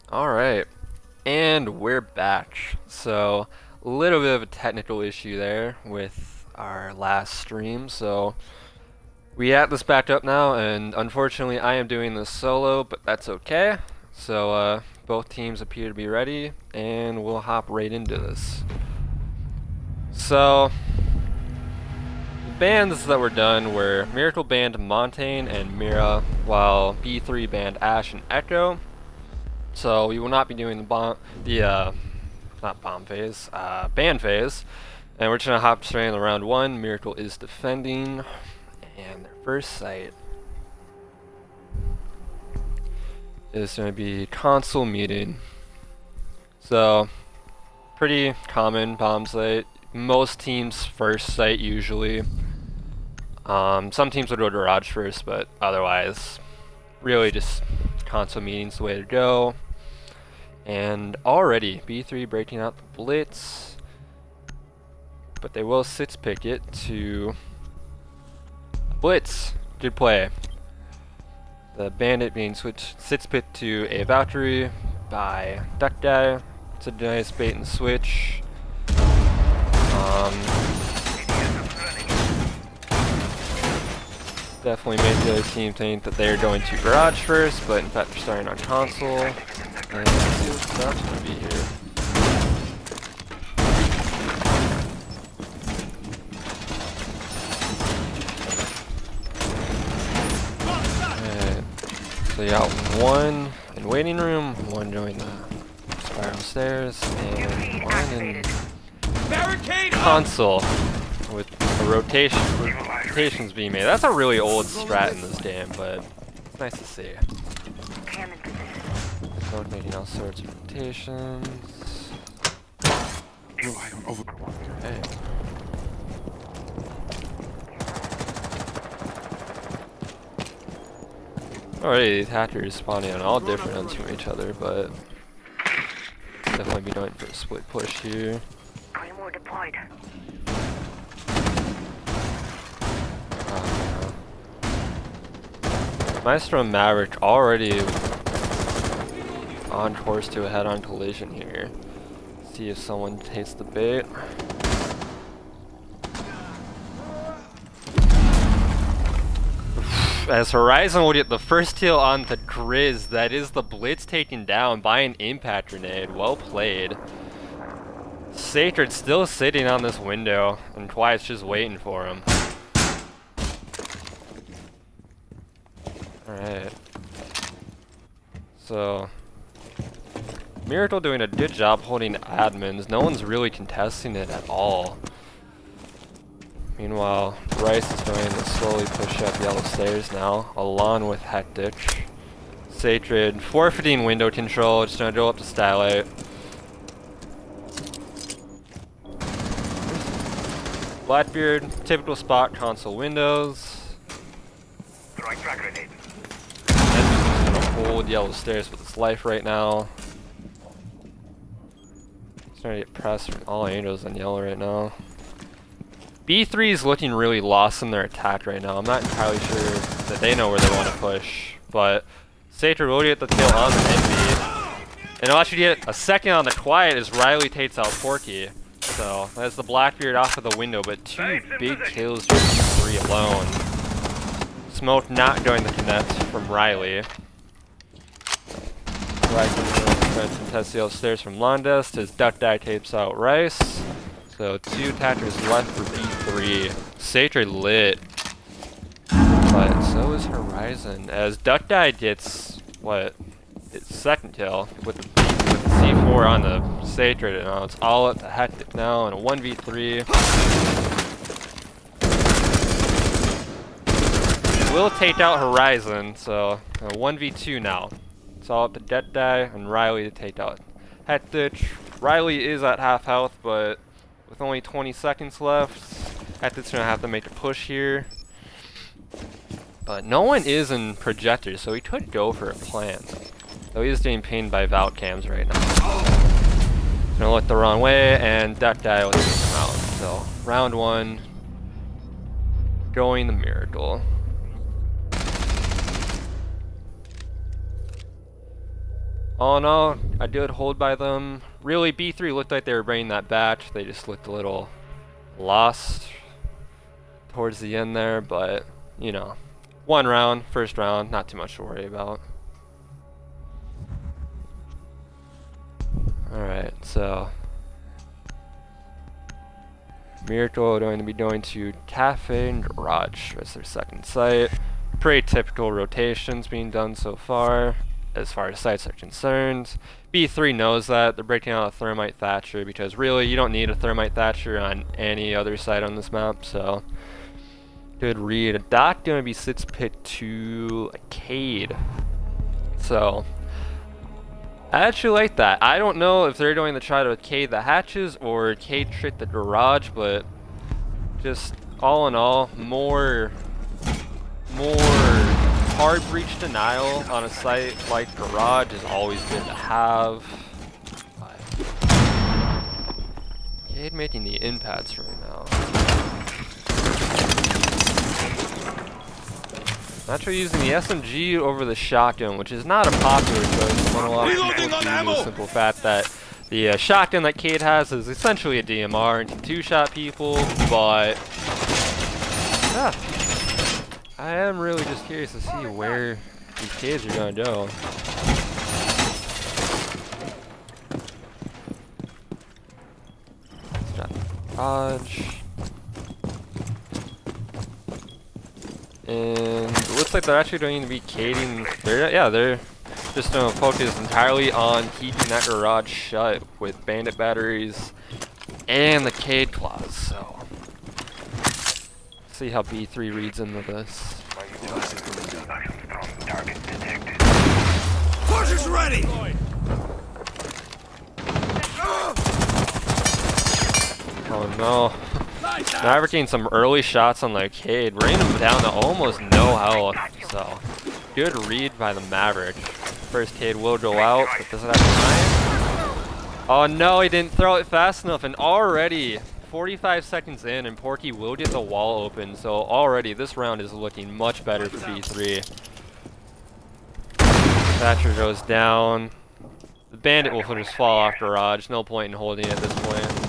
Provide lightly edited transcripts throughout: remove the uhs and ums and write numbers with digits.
Alright, and we're back. So, a little bit of a technical issue there with our last stream, so we have this backed up now, and unfortunately I am doing this solo, but that's okay. So, both teams appear to be ready, and we'll hop right into this. So, the bands that were done were MiRacle banned Montaigne and Mira, while B3 banned Ash and Echo. So we will not be doing the not bomb phase, ban phase, and we're just gonna hop straight into round one. MiRacle is defending, and their first site is gonna be console meeting. So pretty common bomb site. Most teams' first site usually. Some teams would go garage first, but otherwise, really just console meeting's the way to go. And already B3 breaking out the blitz, but they will sits pick it to blitz. Good play. The bandit being switched sits picked to a Valkyrie by Duck Guy. It's a nice bait and switch. Definitely made the other team think that they're going to garage first, but in fact they're starting on console. And let's see what that's going to be here. Alright, so you got one in waiting room, one going the spiral stairs, and one in console with a rotations being made. That's a really old strat in this game, but it's nice to see. So making all sorts of rotations. Okay. Alrighty, these hackers spawning on all different ends from each other, but definitely be going for a split push here. Deployed. Maestro and Maverick already on course to a head-on collision here. See if someone takes the bait. As Horizon will get the first kill on the Grizz, that is the blitz taken down by an impact grenade. Well played. Sacred still sitting on this window, and Quiet's just waiting for him. Alright. So MiRacle doing a good job holding admins. No one's really contesting it at all. Meanwhile, Rice is going to slowly push up yellow stairs now, along with Hectic. Sacred forfeiting window control, just gonna go up to Starlight. Blackbeard, typical spot, console windows. Throwing frag grenade. And just gonna hold yellow stairs with his life right now. Starting to get pressed from all angles on yellow right now. B3 is looking really lost in their attack right now. I'm not entirely sure that they know where they want to push, but Sacred will get the kill on the Envy. And it'll actually get a second on the Quiet as Riley takes out Porky. So that's the Blackbeard off of the window, but two big kills just B3 alone. Smoke not going to connect from Riley. Rice trying to contest the upstairs from Londest as Duck Die tapes out Rice. So two attackers left for B3. Sacred lit. But so is Horizon as Duck Die gets what? Its second kill with the C4 on the Sacred, and now it's all up to Hectic now in a 1v3. Will take out Horizon, so a 1v2 now. It's all up to Duck Die and Riley to take out Hectic. Riley is at half health, but with only 20 seconds left, Hectic's gonna have to make a push here. But no one is in projectors, so he could go for a plant. Though he is getting pinged by Valk cams right now. He's gonna look the wrong way, and Duck Die will take him out. So, round one, going the MiRacle. all in all, I did hold by them. Really, B3 looked like they were bringing that back. They just looked a little lost towards the end there, but, you know, one round, first round, not too much to worry about. Alright, so MiRacle are going to be going to Cafe and Garage as their second site. Pretty typical rotations being done so far as sites are concerned. B3 knows that. They're breaking out a Thermite Thatcher because really you don't need a Thermite Thatcher on any other site on this map, so good read. A dot going to be 6 pick to a Cade. So I actually like that. I don't know if they're going to try to Cade the hatches or Cade trick the garage, but just all in all, more hard breach denial on a site like garage is always good to have. Cade making the impacts right now. Actually using the SMG over the shotgun, which is not a popular choice among a lot of people due to the simple fact that the shotgun that Cade has is essentially a DMR and can two-shot people, but yeah, I am really just curious to see where these Cades are going to go. Dodge. And it looks like they're actually going to be cading. They're just going to focus entirely on keeping that garage shut with bandit batteries and the Cade claws. So, see how B3 reads into this. Horses ready! Oh no. Maverick getting some early shots on the Cade, bringing him down to almost no health. So, good read by the Maverick. First Cade will go out, but does it have time? Oh no, he didn't throw it fast enough, and already 45 seconds in, and Porky will get the wall open. So already this round is looking much better for B3. Thatcher goes down. The bandit will just fall off garage. No point in holding it at this point.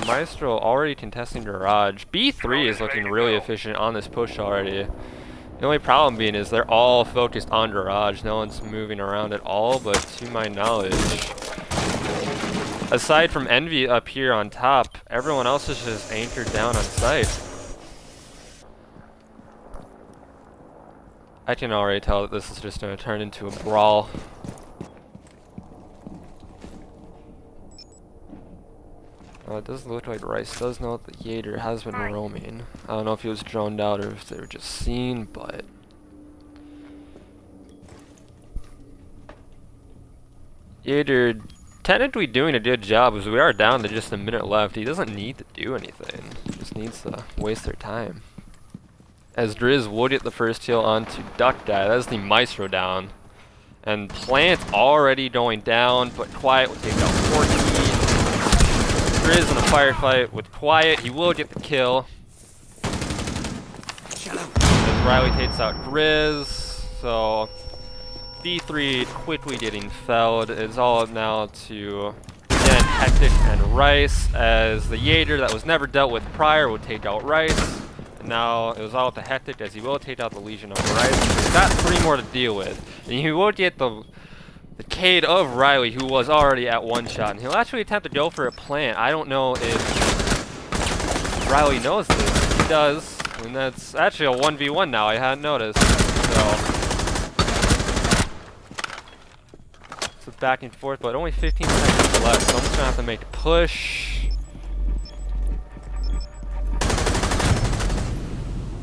Maestro already contesting garage. B3 is looking really efficient on this push already. The only problem being is they're all focused on garage. No one's moving around at all, but to my knowledge, aside from Envy up here on top, everyone else is just anchored down on site. I can already tell that this is just going to turn into a brawl. It doesn't look like Rice does know that the Yater has been roaming. I don't know if he was droned out or if they were just seen, but Yater technically doing a good job as we are down to just a minute left. He doesn't need to do anything. He just needs to waste their time. As Driz will get the first kill onto Duck Guy. That is the Maestro down. And Plant already going down, but Quiet will take out 14. Driz in a firefight with Quiet. He will get the kill. As Riley takes out Driz. So B3 quickly getting felled. It's all up now to again Hectic and Rice, as the Yater that was never dealt with prior would take out Rice. And now it was all up to Hectic, as he will take out the Legion of Rice. He's got 3 more to deal with. And he will get the Cade of Riley, who was already at 1 shot. And he'll actually attempt to go for a plant. I don't know if Riley knows this. He does. And that's actually a 1v1 now. I hadn't noticed. So it's back and forth, but only 15 seconds left. So I'm just going to have to make a push.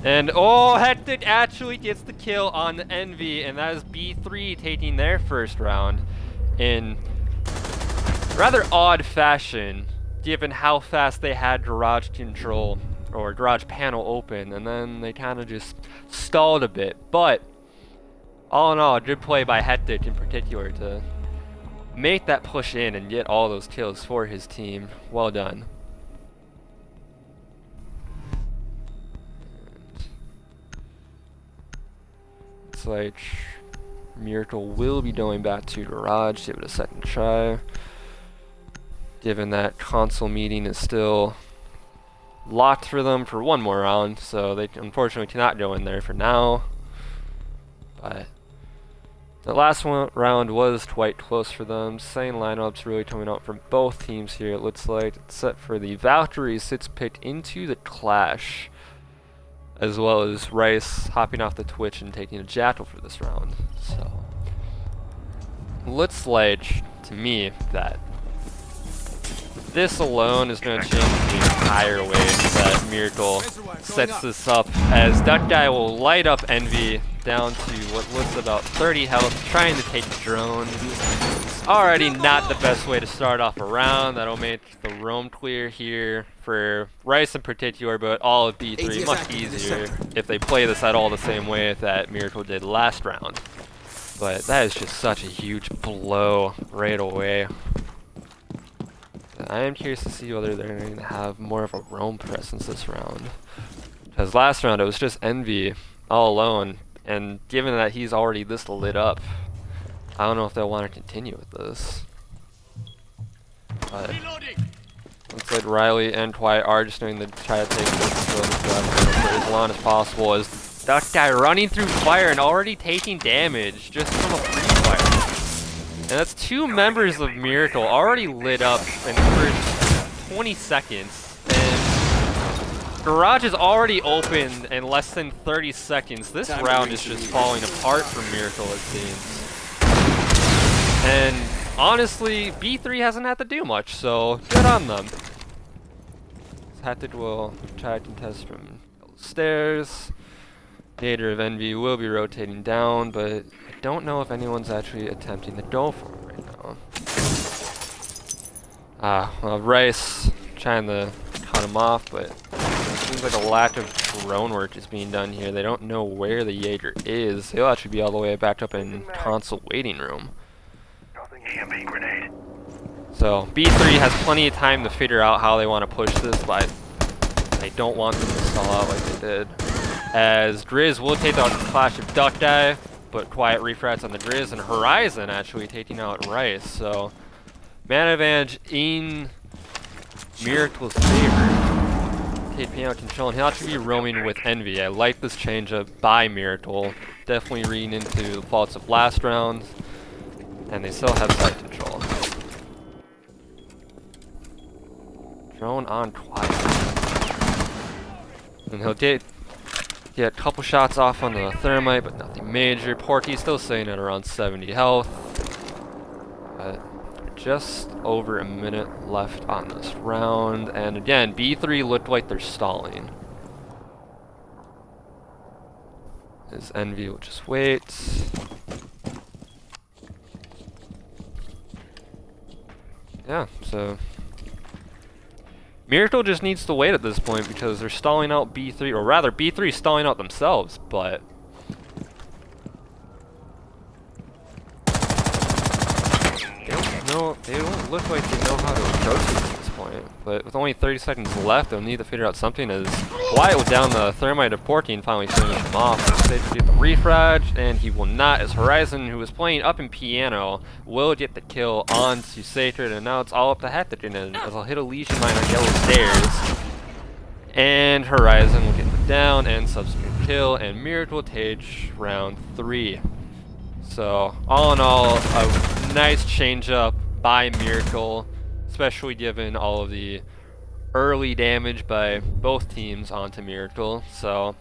And oh, Hectic actually gets the kill on the Envy, and that is B3 taking their first round in rather odd fashion, given how fast they had garage control or garage panel open, and then they kind of just stalled a bit. But all in all, a good play by Hectic in particular to make that push in and get all those kills for his team. Well done. Looks like MiRacle will be going back to garage, give it a second try. Given that console meeting is still locked for them for one more round, so they unfortunately cannot go in there for now. But the last round was quite close for them. Same lineups really coming out from both teams here. It looks like it's set for the Valkyries sits picked into the Clash, as well as Rice hopping off the Twitch and taking a Jackal for this round. So looks like to me that this alone is going to change the entire way that MiRacle sets this up, as that guy will light up Envy down to what looks about 30 health, trying to take the drone. Already not the best way to start off a round. That'll make the roam clear here for Rice in particular, but all of B3 much easier if they play this at all the same way that MiRacle did last round. But that is just such a huge blow right away. I am curious to see whether they're going to have more of a roam presence this round. Because last round it was just Envy all alone, and given that he's already this lit up, I don't know if they'll want to continue with this. But looks like Riley and Quiet are just going to try to take this for as long as possible, as that guy running through fire and already taking damage just from a free fire. And that's two members of MiRacle already lit up in the first 20 seconds. And garage is already opened in less than 30 seconds. This round is just falling apart for MiRacle, it seems. And honestly, B3 hasn't had to do much, so good on them. Hatted will try to contest from stairs. Gator of Envy will be rotating down, but I don't know if anyone's actually attempting to go for it right now. Well, Rice trying to cut him off, but it seems like a lack of drone work is being done here. They don't know where the Jaeger is. He'll actually be all the way back up in console waiting room. EMP grenade. So B3 has plenty of time to figure out how they want to push this, but they don't want them to stall out like they did. As Grizz will take out the Clash of Duck Guy, but quiet refrats on the Grizz, and Horizon actually taking out Rice. So mana advantage in MiRacle's favor. Taking out control, and he'll actually be roaming with Envy. I like this change up by MiRacle. Definitely reading into the faults of last round, and they still have side control. Drone on Quiet, and he'll get a couple shots off on the thermite, but nothing major. Porky's still sitting at around 70 health. Just over a minute left on this round, and again, B3 looked like they're stalling. His Envy will just wait. Yeah, so MiRacle just needs to wait at this point because they're stalling out B3, or rather B3 is stalling out themselves, but they don't look like they know how to approach it at this point. But with only 30 seconds left, they'll need to figure out something, as Quiet will down the thermite of Porky and finally finish him off. They get the refrag, and he will not, as Horizon, who was playing up in piano, will get the kill onto Sacred, and now it's all up to Hectic, and as I'll hit a Legion Mine on yellow stairs. And Horizon will get the down and subsequent kill, and MiRacle takes round 3. So, all in all, a nice change up by MiRacle, especially given all of the early damage by both teams onto MiRacle. So,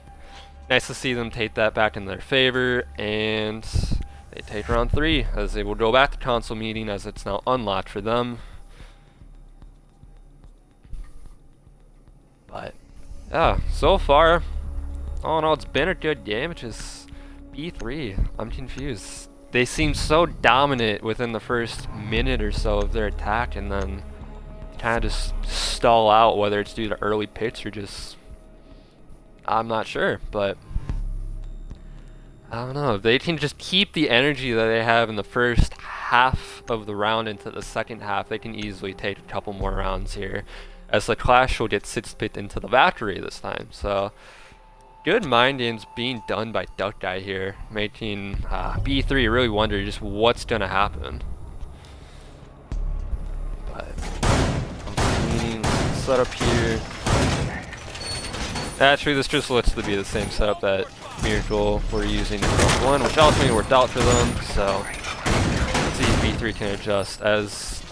nice to see them take that back in their favor, and they take round 3, as they will go back to console meeting as it's now unlocked for them. But, yeah, so far, all in all, it's been a good game. It's just B3. I'm confused. They seem so dominant within the first minute or so of their attack, and then kind of just stall out, whether it's due to early picks or just, I'm not sure, but I don't know. If they can just keep the energy that they have in the first half of the round into the second half, they can easily take a couple more rounds here, as the Clash will get 6 picked into the Valkyrie this time. So good mind games being done by Duck Guy here, making B3 really wonder just what's gonna happen. But setup here. Actually, this just looks to be the same setup that MiRacle were using in round 1, which ultimately worked out for them. So let's see if B3 can adjust. As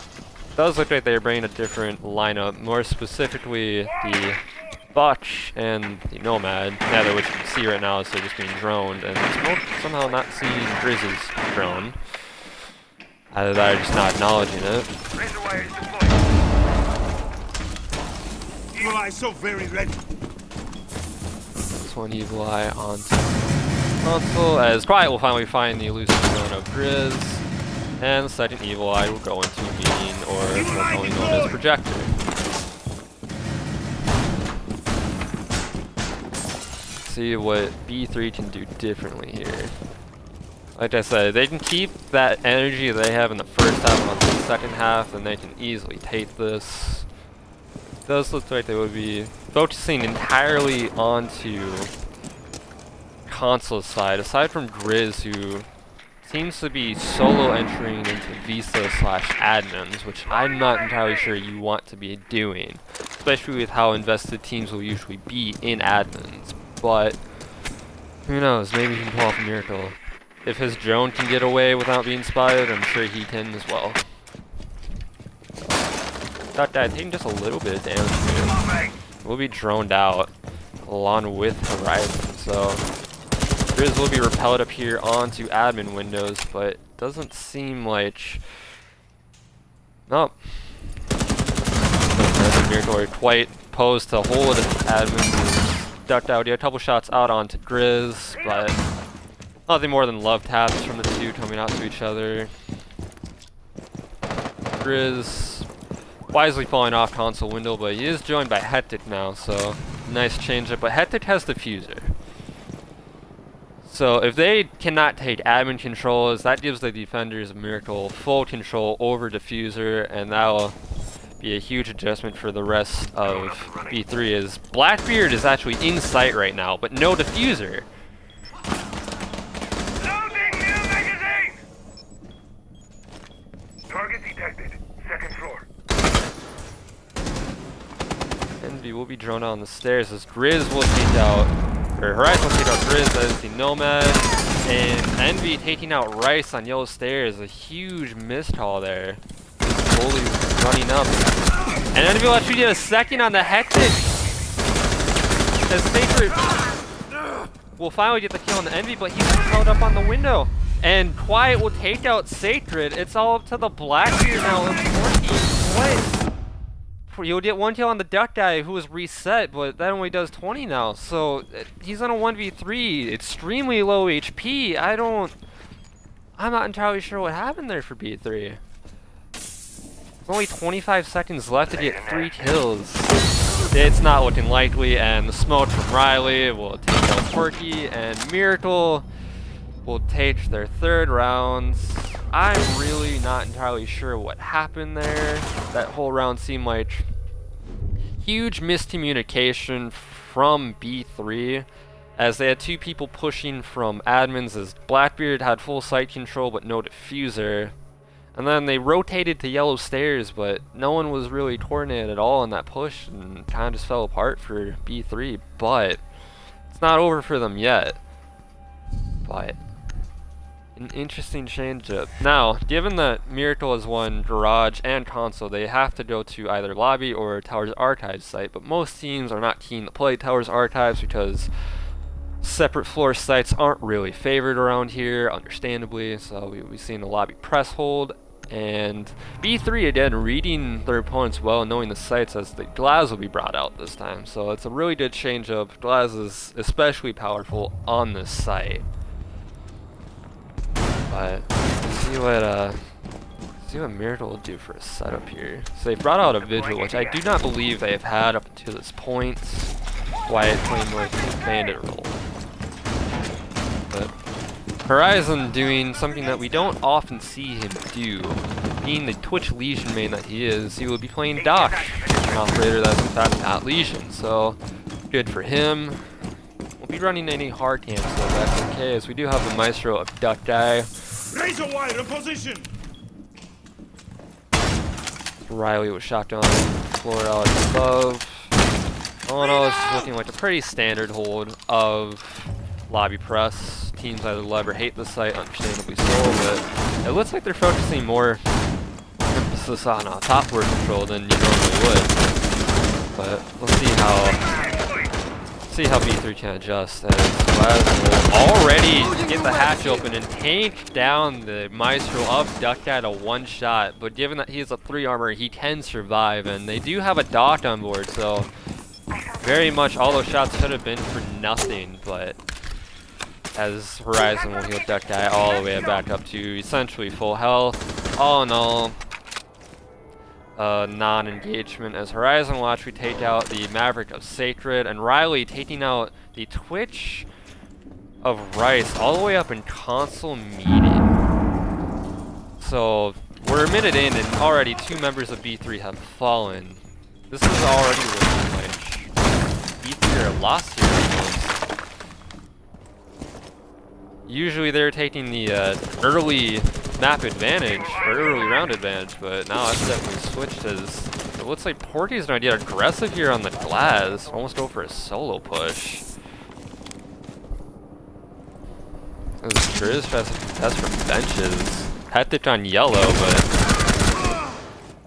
it does look like they're bringing a different lineup, more specifically the Botch and the Nomad, neither which you can see right now is they're just being droned, and Smoke somehow not seeing Grizz's drone. Either that or just not acknowledging it. Evil Eye so very ready. This one Evil Eye onto console, as Quiet will finally find the elusive drone of Grizz, and the second Evil Eye will go into Mean, or what's only known as Projector. See what B3 can do differently here. Like I said, they can keep that energy they have in the first half on the second half, and they can easily take this. It does look like they would be focusing entirely onto console side, aside from Grizz, who seems to be solo entering into Visa/admins, which I'm not entirely sure you want to be doing, especially with how invested teams will usually be in admins. But who knows, maybe he can pull off a miracle. If his drone can get away without being spotted, I'm sure he can as well. That guy taking just a little bit of damage here. Will be droned out along with Horizon, so Grizz will be repelled up here onto admin windows, but it doesn't seem like... Nope. MiRacle are quite posed to hold admin. Ducked out. He had a couple shots out onto Grizz, but nothing more than love taps from the two coming out to each other. Grizz wisely falling off console window, but he is joined by Hectic now, so nice change up. But Hectic has Diffuser. So if they cannot take admin controls, that gives the defenders of MiRacle full control over Diffuser, and that'll be a huge adjustment for the rest of B3, as Blackbeard is actually in sight right now, but no Diffuser. Loading new magazine! Target detected. Second floor. Envy will be drawn out on the stairs as Grizz will take out, or Horizon will take out Grizz as the Nomad, and Envy taking out Rice on yellow stairs. A huge miscall there. Slowly running up. And Envy will actually get a second on the Hectic. As Sacred will finally get the kill on the Envy, but he's held up on the window. And Quiet will take out Sacred. It's all up to the Blackbeard now. What? You'll get one kill on the Duck Guy who was reset, but that only does 20 now. So he's on a 1v3, extremely low HP. I'm not entirely sure what happened there for B3. Only 25 seconds left to get 3 kills. It's not looking likely, and the smoke from Riley will take out Quirky, and MiRacle will take their third rounds. I'm really not entirely sure what happened there. That whole round seemed like huge miscommunication from B3, as they had 2 people pushing from admins, as Blackbeard had full site control but no Diffuser. And then they rotated to yellow stairs, but no one was really coordinated at all in that push, and kind of just fell apart for B3. But it's not over for them yet. But an interesting change-up. Now, given that MiRacle has won Garage and Console, they have to go to either Lobby or Towers Archives site, but most teams are not keen to play Towers Archives because separate floor sites aren't really favored around here, understandably, so we've seen the Lobby press hold. And B3 again reading their opponents well, knowing the sites, as the Glaz will be brought out this time. So it's a really good change-up. Glaz is especially powerful on this site. But see what MiRacle will do for a setup here. So they brought out a Vigil, which I do not believe they have had up until this point. Quiet playing more bandit role. But Horizon doing something that we don't often see him do. Being the Twitch Legion main that he is, he will be playing Dosh, an operator that's in fact not Legion, so good for him. Won't be running any hard camps though, that's okay, as we do have the Maestro of Duck Die. Razor wire in position. Riley with shotgun, floor out above. All in all, this is looking like a pretty standard hold of lobby press. Teams either love or hate the site, understandably so, but it looks like they're focusing more emphasis on top word control than you normally would. But we'll see how B3 can adjust, as Glaz will already get the hatch open and take down the Maestro of Duck at a one shot. But given that he has a 3 armor, he can survive, and they do have a dock on board, so very much all those shots should have been for nothing. But as Horizon will heal Duck Guy all the way back up to essentially full health. All in all, non-engagement, as Horizon will actually take out the Maverick of Sacred, and Riley taking out the Twitch of Rice all the way up in console meeting. So we're a minute in and already 2 members of B3 have fallen. This is already looking like B3 are lost here almost. Usually they're taking the early map advantage, or early round advantage, but now it's definitely switched, as it looks like Porky's gonna get aggressive here on the Glass, almost go for a solo push. Grizz that's from benches. Hectic on yellow, but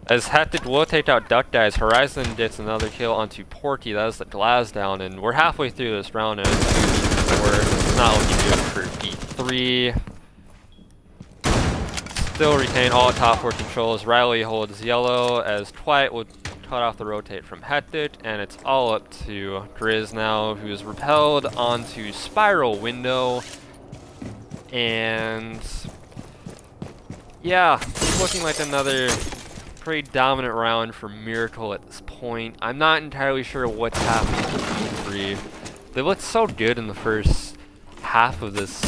as Hectic will take out Duck Guys, Horizon gets another kill onto Porky. That is the Glass down, and we're halfway through this round, and it's not looking good for B3. Still retain all top 4 controls. Riley holds yellow, as Quiet will cut off the rotate from Hectic, and it's all up to Grizz now, who is repelled onto Spiral Window. And yeah, it's looking like another pretty dominant round for MiRacle at this point. I'm not entirely sure what's happening to B3. They looked so good in the first half of this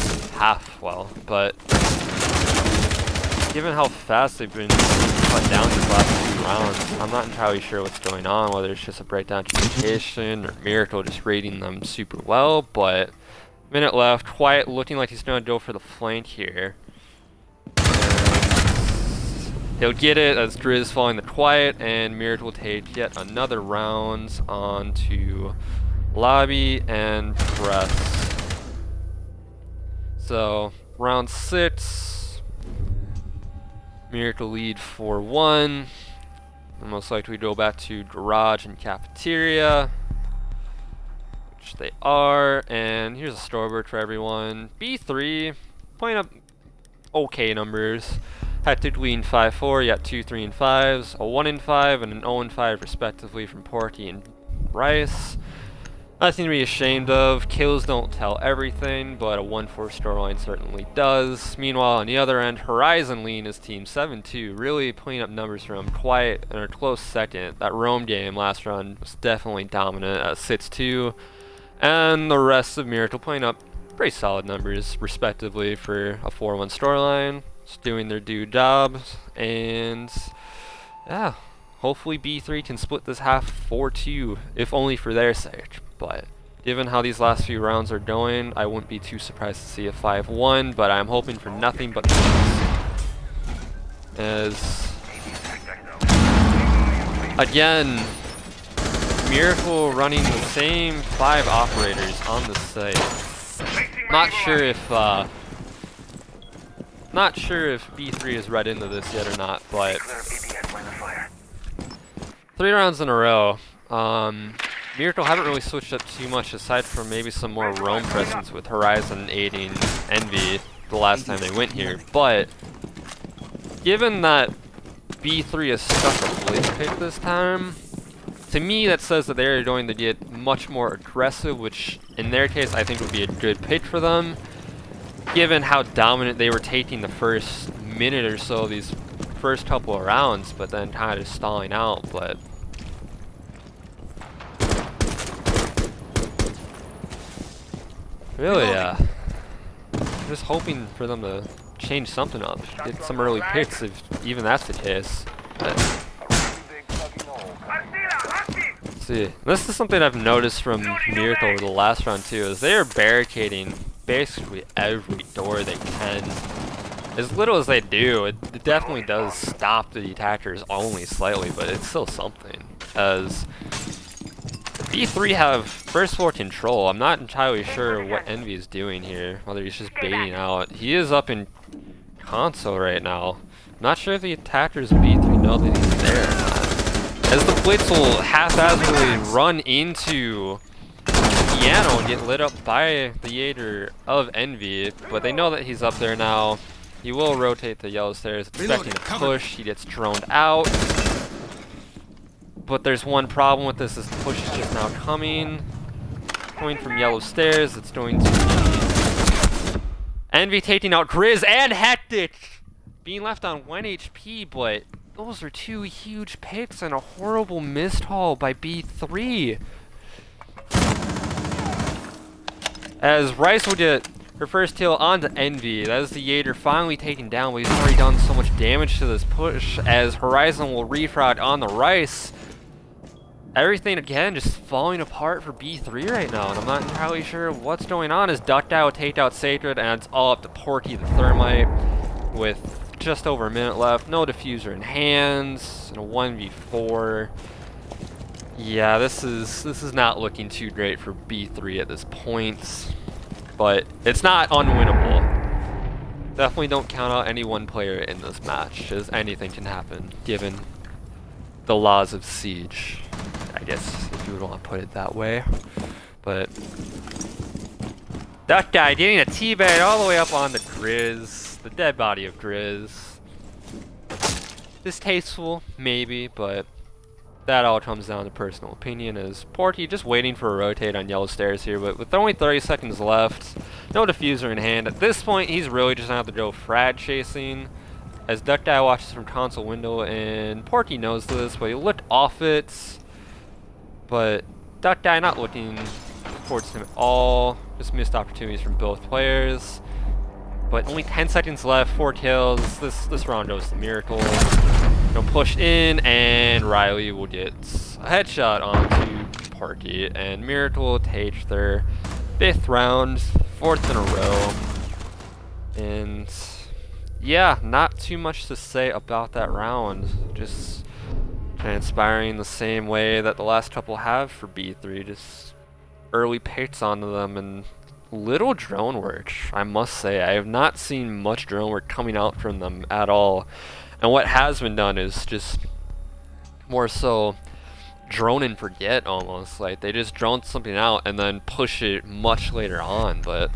well, but given how fast they've been cut down these last 2 rounds, I'm not entirely sure what's going on, whether it's just a breakdown communication or MiRacle just raiding them super well. But minute left, Quiet looking like he's going to go for the flank here. He'll get it as Grizz following the Quiet, and MiRacle will take yet another round onto lobby and press. So round 6, MiRacle lead 4-1. And most likely go back to garage and cafeteria, which they are. And here's a scoreboard for everyone. B3 putting up okay numbers. Hectic leading 5-4. You got 2 3 and 5s, a 1-5 and an 0-5 respectively from Porky and Rice. Nothing to be ashamed of. Kills don't tell everything, but a 1-4 scoreline certainly does. Meanwhile, on the other end, Horizon leading his team 7-2, really putting up numbers from Quiet in a close second. That Rome game last round was definitely dominant at 6-2, and the rest of MiRacle putting up pretty solid numbers respectively for a 4-1 scoreline. Just doing their due jobs, and yeah, hopefully B3 can split this half 4-2, if only for their sake. But given how these last few rounds are going, I wouldn't be too surprised to see a 5-1, but I'm hoping for nothing but as again, MiRacle running the same 5 operators on the site. Not sure if B3 has read into this yet or not, but 3 rounds in a row. MiRacle haven't really switched up too much aside from maybe some more roam presence with Horizon aiding Envy the last time they went here. But given that B3 has stuck a blitz pick this time, to me that says that they're going to get much more aggressive, which in their case I think would be a good pick for them, given how dominant they were taking the first minute or so of these first couple of rounds, but then kind of stalling out. But really, just hoping for them to change something up, get some early picks if even that's the case. But See, this is something I've noticed from MiRacle over the last round too, is they are barricading basically every door they can. As little as they do, it definitely does stop the attackers only slightly, but it's still something. As B3 have first floor control, I'm not entirely sure what Envy is doing here, whether he's just baiting out. He is up in console right now. I'm not sure if the attackers of B3 know that he's there or not. As the Blitz will haphazardly run into Piano and get lit up by the Yater of Envy, but they know that he's up there now. He will rotate the yellow stairs, expecting a push. He gets droned out. But there's one problem with this, is the push is just now coming. Coming from yellow stairs, it's going to be Envy taking out Grizz and Hectic! Being left on 1 HP, but those are two huge picks and a horrible missed haul by B3. As Rice will get her first kill onto Envy. That is the Yater finally taken down, but he's already done so much damage to this push, as Horizon will refrag on the Rice. Everything again just falling apart for B3 right now, and I'm not entirely sure what's going on. As Duckdye will take out Sacred, and it's all up to Porky the Thermite with just over a minute left. No diffuser in hands, and a 1v4. Yeah, this is not looking too great for B3 at this point. But it's not unwinnable. Definitely don't count out any one player in this match, as anything can happen, given the laws of Siege, I guess, if you would want to put it that way. But that guy getting a teabag all the way up on the Grizz, the dead body of Grizz. Distasteful, maybe, but that all comes down to personal opinion. As Porky just waiting for a rotate on yellow stairs here, but with only 30 seconds left, no diffuser in hand. At this point, he's really just gonna have to go frag chasing. As Duckdye watches from console window, and Porky knows this, but he looked off it. But Duckdye not looking towards him at all. Just missed opportunities from both players. But only 10 seconds left, 4 kills. This round goes to MiRacle. No push in, and Riley will get a headshot onto Porky, and MiRacle takes their 5th round, 4th in a row. And yeah, not too much to say about that round. Just transpiring the same way that the last couple have for B3. Just early picks onto them and little drone work, I must say. I have not seen much drone work coming out from them at all. And what has been done is just more so drone and forget almost. Like they just drone something out and then push it much later on. But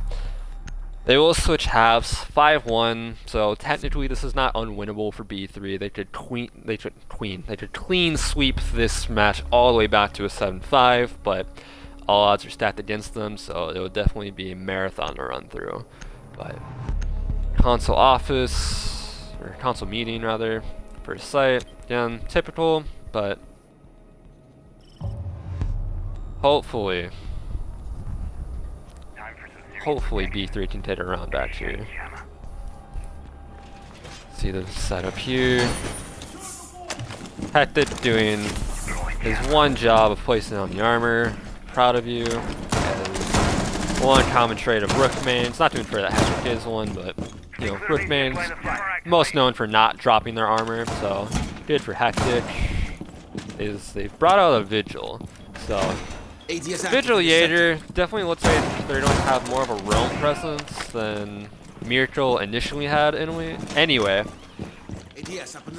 they will switch halves, 5-1. So technically this is not unwinnable for B3. They could clean sweep this match all the way back to a 7-5, but all odds are stacked against them, so it would definitely be a marathon to run through. But console office, or console meeting rather, first sight, again, typical, but hopefully B3 can take a round back here. See the setup here. Hectic doing his one job of placing on the armor. Proud of you. As one common trait of Rookmains, not to infer that Hectic is one, but you know, Rookmains most known for not dropping their armor, so good for Hectic. Is they've brought out a Vigil, so Vigil Yater definitely looks like they're going to have more of a roam presence than MiRacle initially had anyway.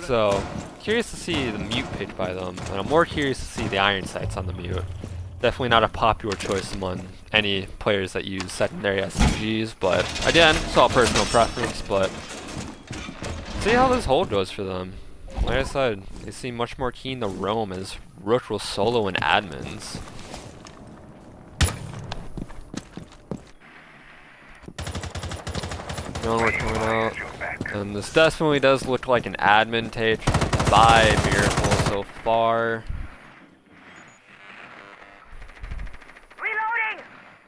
So curious to see the mute picked by them, and I'm more curious to see the iron sights on the mute. Definitely not a popular choice among any players that use secondary SMGs, but again, it's all personal preference. But see how this hold goes for them. Like I said, they seem much more keen to roam, as Rook will solo and admins. No one coming out, and this definitely does look like an admin take by MiRacle so far.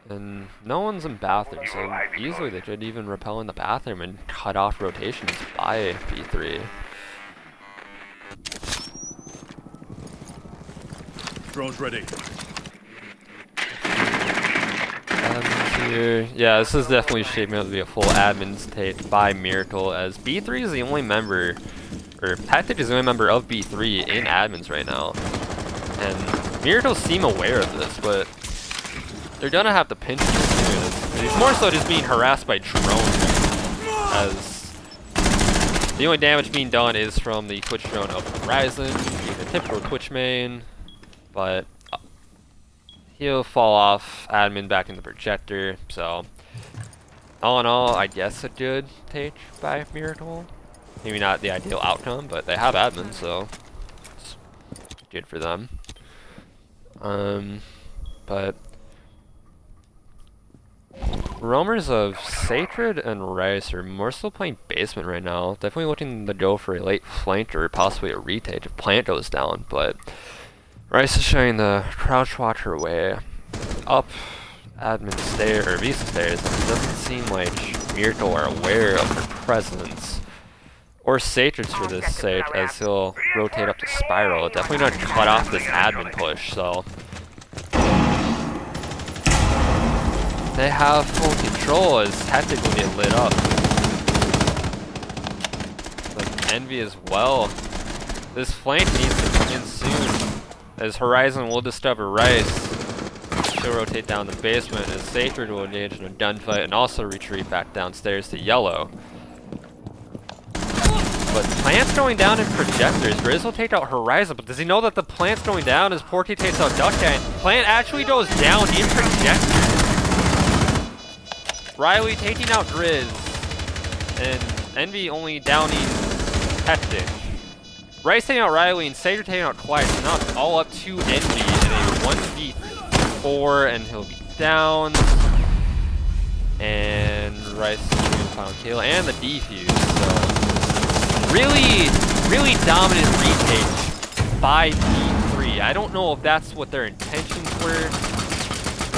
And no one's in bathroom, so easily they could even repel in the bathroom and cut off rotations by B3. Drone's ready. Here. Yeah, this is definitely shaping up to be a full admins take by MiRacle, as B3 is the only member, or Tactic is the only member of B3 in admins right now. And MiRacle seem aware of this, but they're gonna have to pinch him soon. He's more so just being harassed by drones, as the only damage being done is from the Twitch drone of Horizon, being a typical Twitch main, but he'll fall off admin back in the projector, so all in all, I guess a good take by MiRacle. Maybe not the ideal outcome, but they have admin, so it's good for them. But rumors of Sacred and Rice are more so playing basement right now. Definitely looking to go for a late flank or possibly a retake if plant goes down, but Rice is showing the crouch watcher way up admin stairs or Visa stairs. It doesn't seem like MiRacle are aware of her presence, or Sacred's for this sake, as he'll rotate up to Spiral. Definitely not cut off this admin push, so they have full control as Tactic will get lit up. But Envy as well. This flank needs to come in soon, as Horizon will discover Rice. She'll rotate down the basement as Sacred will engage in a gunfight and also retreat back downstairs to Yellow. But Plant's going down in projectors. Grizz will take out Horizon, but does he know that the Plant's going down as Porky takes out Duckeye? Plant actually goes down in projectors. Riley taking out Grizz, and Envy only downing Hectic. Rice taking out Riley and Sacred taking out Quiet, so now it's all up to Envy in a 1v4, and he'll be down. And Rice is doing the final kill, and the defuse, so really dominant retake by B3. I don't know if that's what their intentions were,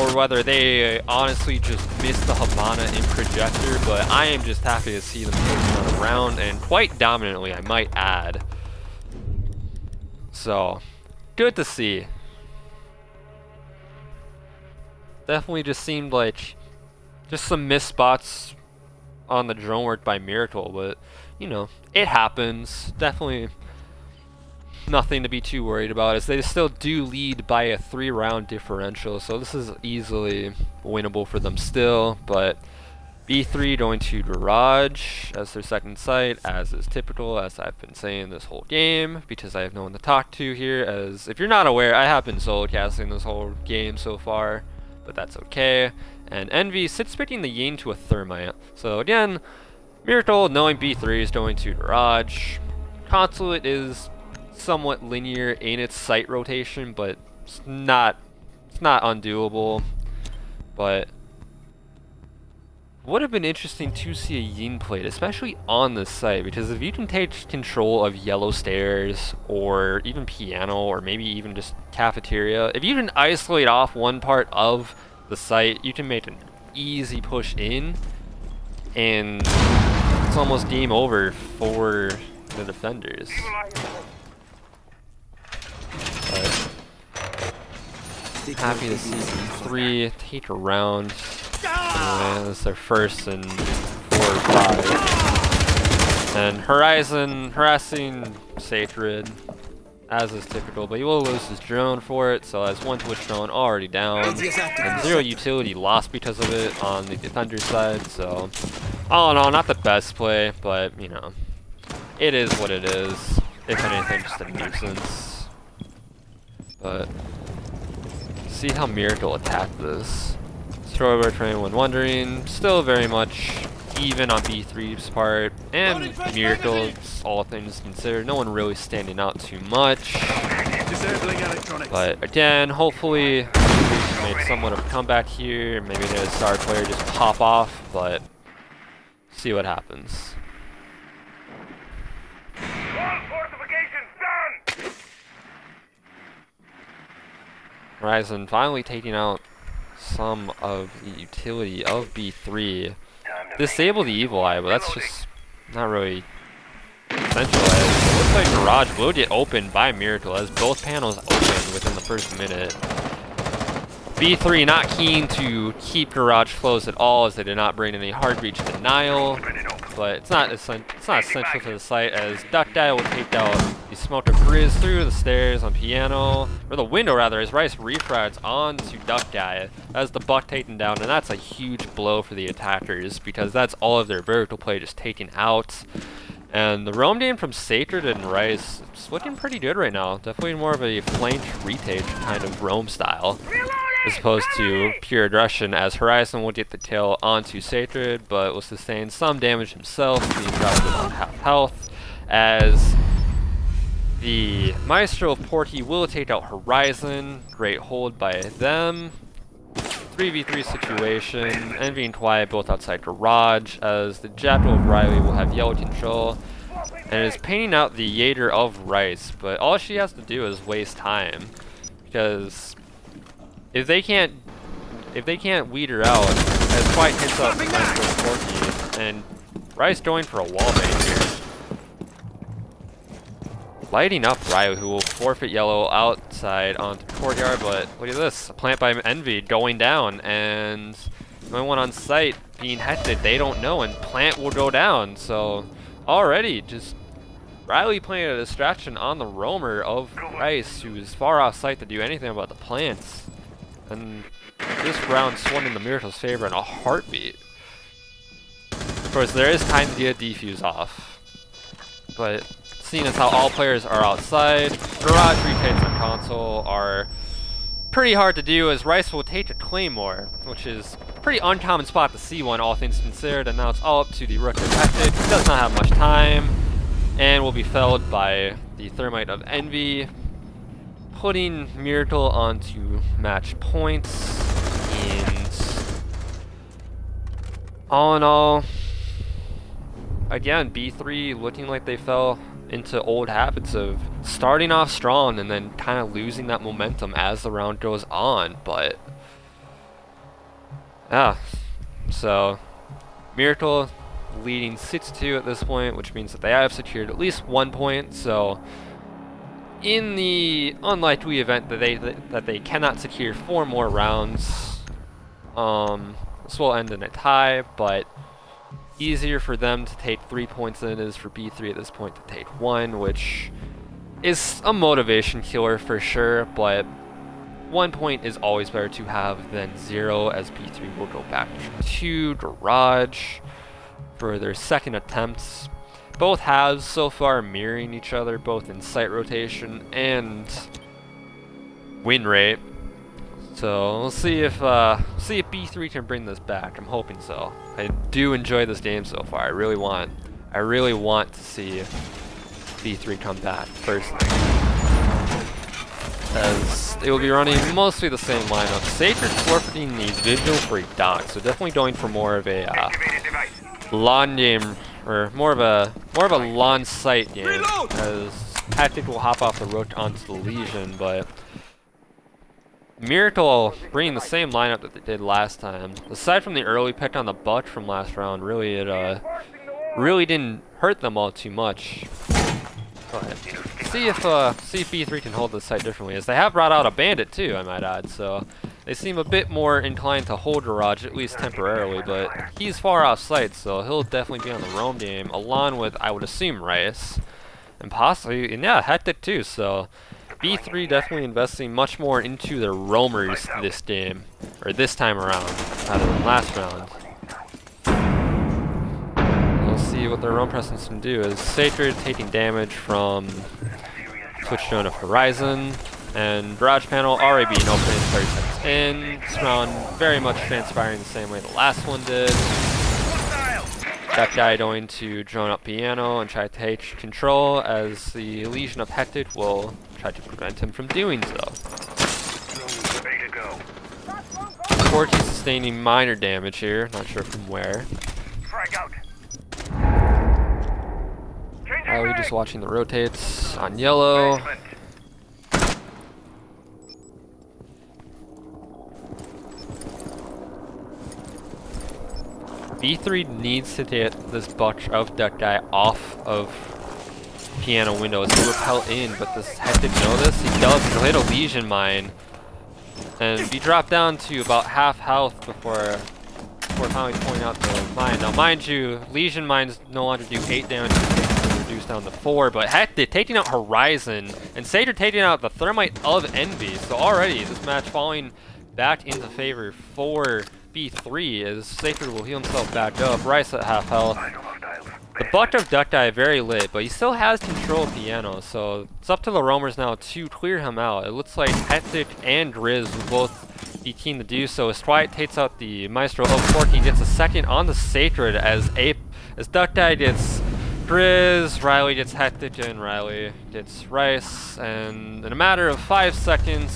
or whether they honestly just missed the Habana in projector, but I am just happy to see them pushing on around, and quite dominantly, I might add. So, good to see. Definitely just seemed like just some missed spots on the drone work by MiRacle, but you know, it happens. Definitely nothing to be too worried about, as they still do lead by a 3-round differential, so this is easily winnable for them still. But B3 going to Garage as their second site, as is typical, as I've been saying this whole game, because I have no one to talk to here. As if you're not aware, I have been solo casting this whole game so far, but that's okay. And Envy sits picking the Yin to a Thermite. So again, MiRacle knowing B3 is going to Garage. Consulate is somewhat linear in its site rotation, but it's not undoable. But would have been interesting to see a Yin played, especially on this site, because if you can take control of Yellow Stairs, or even Piano, or maybe even just Cafeteria, if you can isolate off one part of the site, you can make an easy push in, and it's almost game over for the defenders. But happy to see B3 take a round. Yeah, this is their first in 4 or 5. And Horizon harassing Sacred, as is typical, but he will lose his drone for it, so that's one Twitch drone already down, and 0 utility lost because of it on the defender side, so all in all, not the best play, but you know, it is what it is. If anything, just a nuisance. But see how MiRacle attacked this. Throwback for anyone wondering, still very much even on B3's part, and MiRacle, all things considered, no one really standing out too much. But again, hopefully we can make somewhat of a comeback here. Maybe the star player just pop off, but see what happens. Horizon finally taking out some of the utility of B3. Disable the Evil Eye, but that's just not really essential. looks like Garage will get opened by MiRacle as both panels open within the first minute. B3 not keen to keep Garage closed at all as they did not bring any hard breach denial, but it's not essential to the site as Duckdye will take out the Smoker Grizz through the stairs on piano, or the window rather, as Rice refrags onto Duckdye as the buck taken down, and that's a huge blow for the attackers because that's all of their vertical play just taken out. And the roam game from Sacred and Rice, it's looking pretty good right now. Definitely more of a flanked retake kind of roam style, as opposed to pure aggression, as Horizon will get the kill onto Sacred, but will sustain some damage himself, being dropped to about half health, as the Maestro of Porky will take out Horizon. Great hold by them. 3v3 situation, Envy and Quiet both outside Garage, as the Jackal of Riley will have yellow control, and is painting out the Yater of Rice, but all she has to do is waste time, because if they can't weed her out, as Quiet hits up the Maestro of Porky, and Rice going for a wallbang here. Lighting up Ryu, who will forfeit yellow outside onto the courtyard, but look at this. A plant by Envy going down, and the only one on site being hected, they don't know, and plant will go down. So already just Riley playing a distraction on the roamer of Rice, who is far off site to do anything about the plants. And this round swung in the MiRacle's favor in a heartbeat. Of course, there is time to get a defuse off, but seeing as how all players are outside, Garage retakes on console are pretty hard to do, as Rice will take a Claymore, which is a pretty uncommon spot to see one, all things considered, and now it's all up to the Rook affected, who does not have much time, and will be felled by the Thermite of Envy, putting MiRacle onto match points, and all in all, again, B3 looking like they fell into old habits of starting off strong and then kind of losing that momentum as the round goes on. But yeah, so MiRacle leading 6-2 at this point, which means that they have secured at least 1 point. So in the unlikely event that they cannot secure 4 more rounds, this will end in a tie, but easier for them to take 3 points than it is for B3 at this point to take 1, which is a motivation killer for sure, but 1 point is always better to have than 0, as B3 will go back to Garage for their second attempts. Both halves so far mirroring each other, both in site rotation and win rate. So we'll see if B3 can bring this back. I'm hoping so. I do enjoy this game so far. I really want to see B3 come back personally, as they will be running mostly the same lineup. Sacred forfeiting the Vigil for a Dock, so definitely going for more of a lawn game, or more of a lawn site game, as Tactic will hop off the Rook onto the Legion, but MiRacle bringing the same lineup that they did last time. Aside from the early pick on the Buck from last round, really really didn't hurt them all too much. But see if B3 can hold this site differently, as they have brought out a Bandit too, I might add. So they seem a bit more inclined to hold Garage, at least temporarily. But he's far off site, so he'll definitely be on the roam game, along with, I would assume, Rice, and possibly, and yeah, Hectic too. So B3 definitely investing much more into their roamers this game, or this time around, rather than last round. We'll see what their roam presence can do, as Sacred taking damage from Switch Zone of Horizon, and Garage Panel already being opened 30 seconds in. This round very much transpiring the same way the last one did. That guy going to drone up Piano and try to take control, as the Legion of Hectic will try to prevent him from doing so. Porky sustaining minor damage here, not sure from where. We're just watching the rotates on yellow. B3 needs to get this bunch of Duck Guy off of piano window to repel in, but this heck didn't know this. He does. He'll hit a Legion Mine, and be dropped down to about half health before finally pulling out the mine. Now, mind you, Legion Mines no longer do 8 damage, it's reduced down to 4, but Hectic taking out Horizon, and Satyr taking out the Thermite of Envy. So already, this match falling back into favor for B3 as Satyr will heal himself back up. Rice at half health. The Buck of Duckeye very lit, but he still has control of Piano, so it's up to the Roamers now to clear him out. It looks like Hectic and Grizz will both be keen to do so. As Twilight takes out the Maestro of Forky, gets a second on the Sacred as Duckeye gets Grizz, Riley gets Hectic, and Riley gets Rice. And in a matter of 5 seconds,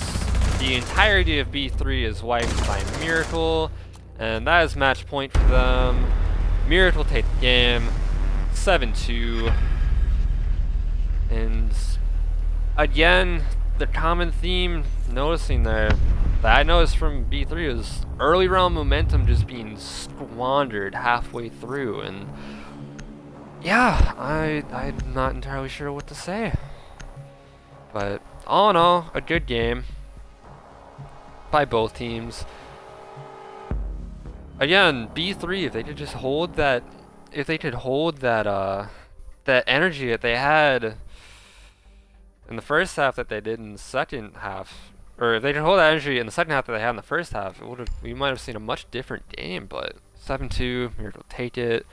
the entirety of B3 is wiped by MiRacle, and that is match point for them. MiRacle take the game 7-2. And again, the common theme noticing there that I noticed from B3 is early round momentum just being squandered halfway through, and yeah, I'm not entirely sure what to say. But all in all, a good game by both teams. Again, B3, if they could just hold that, that energy that they had in the first half that they did in the second half, or if they could hold that energy in the second half that they had in the first half, we might have seen a much different game. But 7-2, MiRacle take it.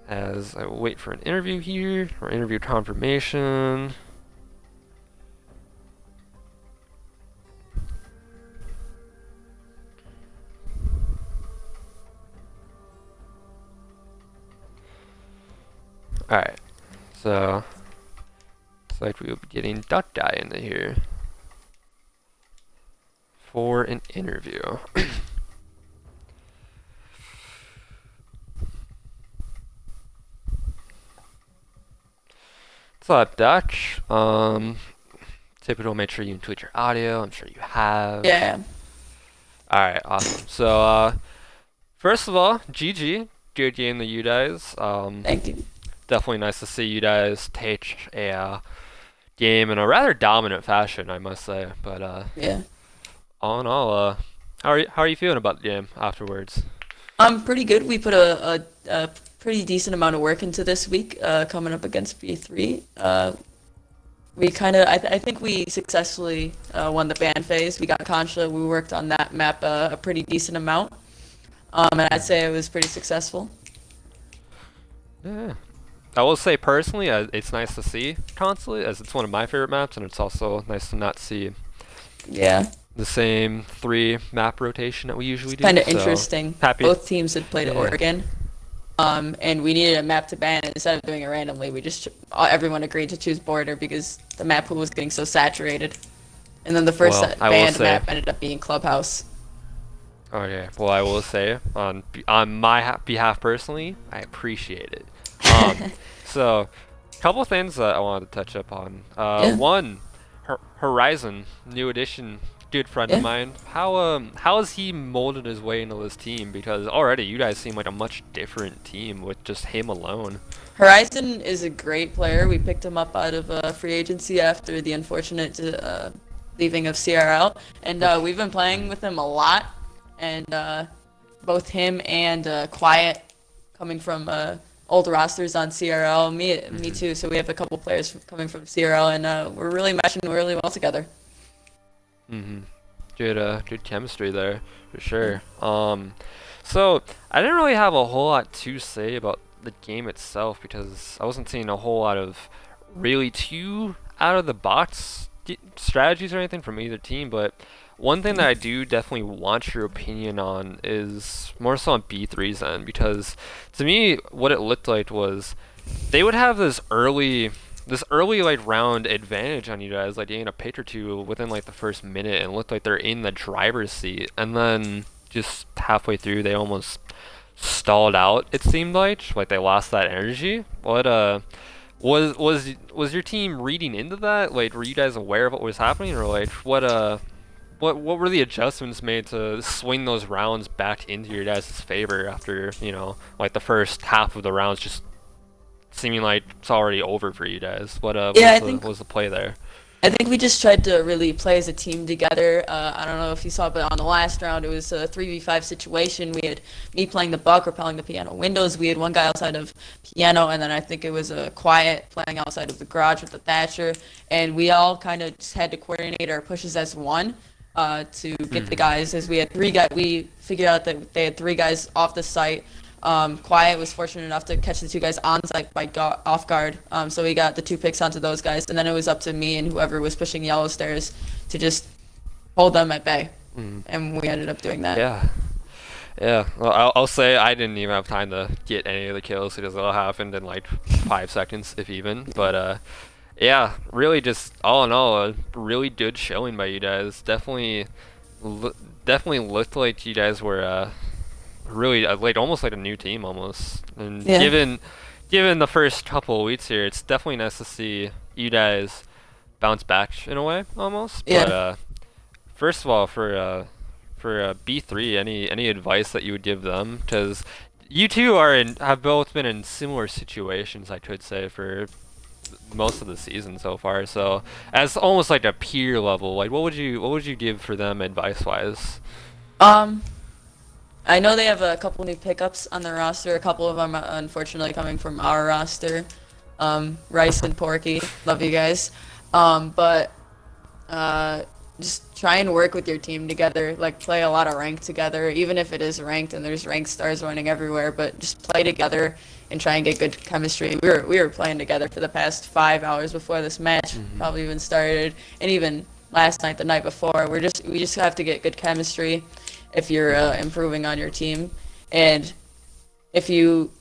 As I wait for an interview here, or interview confirmation. Alright, so looks like we will be getting Duckeye into here for an interview. What's up, Dutch? Typical, make sure you tweet your audio. I'm sure you have. Yeah. Alright, awesome. So, first of all, GG. Good game to you guys. Thank you. Definitely nice to see you guys take a game in a rather dominant fashion, I must say. But yeah. All in all, how are you feeling about the game afterwards? Pretty good. We put a pretty decent amount of work into this week, coming up against B3. We kind of, I think we successfully won the ban phase. We got Concha. We worked on that map a pretty decent amount, and I'd say it was pretty successful. Yeah. I will say personally, it's nice to see constantly, as it's one of my favorite maps, and it's also nice to not see the same 3 map rotation that we usually do. Kind of interesting. Happy. Both teams had played Oregon, and we needed a map to ban. Instead of doing it randomly, we just everyone agreed to choose Border because the map pool was getting so saturated. And then the first banned map ended up being Clubhouse. Okay. Well, I will say on my behalf personally, I appreciate it. So, a couple things that I wanted to touch up on. One, Horizon, new addition, good friend of mine. How has he molded his way into this team? Because already you guys seem like a much different team with just him alone. Horizon is a great player. We picked him up out of free agency after the unfortunate leaving of CRL, and we've been playing with him a lot. And both him and Quiet, coming from old rosters on CRL, me too. So we have a couple players coming from CRL, and we're really meshing really well together. Good chemistry there for sure. So I didn't really have a whole lot to say about the game itself because I wasn't seeing a whole lot of really too out of the box strategies or anything from either team. But one thing that I do definitely want your opinion on is more so on B3's end, because to me what it looked like was they would have this early like round advantage on you guys, like getting a pick or two within like the first minute, and it looked like they're in the driver's seat, and then just halfway through they almost stalled out. It seemed like they lost that energy. What was your team reading into that? Like, were you guys aware of what was happening, or like what were the adjustments made to swing those rounds back into your guys' favor after, you know, like the first half of the rounds just seeming like it's already over for you guys. What Yeah, what was the play there? I think we just tried to really play as a team together. I don't know if you saw, but on the last round, it was a 3v5 situation. We had me playing the buck, repelling the piano windows. We had one guy outside of piano, and then I think it was a quiet playing outside of the garage with the Thatcher. And we all kind of just had to coordinate our pushes as one to get the guys. As we had 3 guys, we figured out that they had 3 guys off the site. Quiet was fortunate enough to catch the 2 guys on site by off guard, so we got the 2 picks onto those guys, and then it was up to me and whoever was pushing yellow stairs to just hold them at bay, and we ended up doing that. Yeah. Yeah, well, I'll say I didn't even have time to get any of the kills because it all happened in like 5 seconds, if even. But yeah, really just all in all, a really good showing by you guys. Definitely looked like you guys were really like almost like a new team almost. And Yeah. given the first couple of weeks here, it's definitely nice to see you guys bounce back in a way almost. Yeah. But first of all, for B3, any advice that you would give them? Because you two have both been in similar situations, I could say, for most of the season so far. So as almost like a peer level, like what would you give for them advice wise? I know they have a couple new pickups on their roster. A couple of them, unfortunately, coming from our roster. Rice and Porky, love you guys. But just try and work with your team together. Like play a lot of rank together, even if it is ranked and there's ranked stars running everywhere. But just play together and try and get good chemistry. We were playing together for the past 5 hours before this match probably even started, and even last night, the night before. We just have to get good chemistry if you're improving on your team, and if you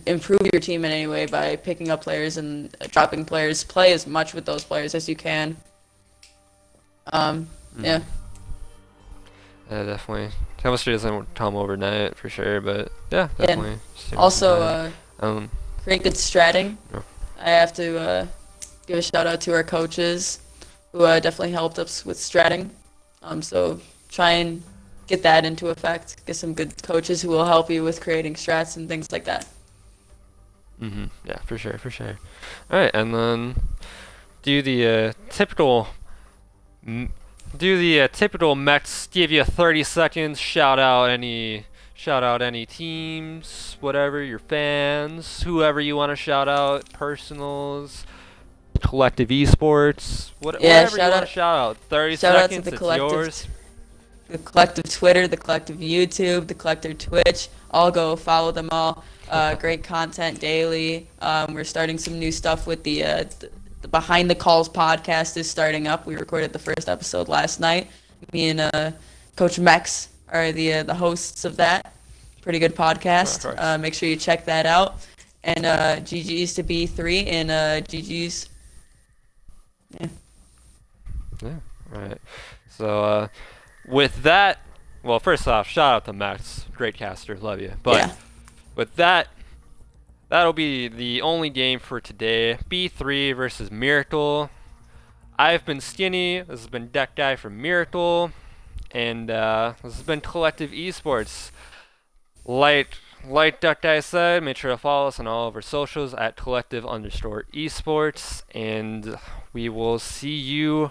improve your team in any way by picking up players and dropping players, play as much with those players as you can. Yeah. Yeah, definitely. Chemistry doesn't come overnight for sure, but yeah, definitely. And also, create good stratting. Yeah. I have to give a shout out to our coaches who definitely helped us with stratting. So try and get that into effect. Get some good coaches who will help you with creating strats and things like that. Yeah, for sure, for sure. All right, and then do the typical Mets. Give you 30 seconds. Shout out any teams, whatever, your fans, whoever you want to shout out, personals, Collective Esports, whatever you want to shout out. 30 seconds. It's yours. The Collective Twitter, the Collective YouTube, the Collective Twitch. All go follow them all. Great content daily. We're starting some new stuff with the Behind the Calls podcast is starting up. We recorded the first episode last night. Me and Coach Mex are the hosts of that. Pretty good podcast. Make sure you check that out. And GG's to B3 and GG's. Yeah. Yeah. Right. So with that, well, first off, shout out to Max, great caster, love you. But Yeah. with that, that'll be the only game for today. B3 versus MiRacle. I've been Skinny. This has been Deck Guy from MiRacle, and this has been Collective Esports. Like Deck Guy said, make sure to follow us on all of our socials at collective_esports, and we will see you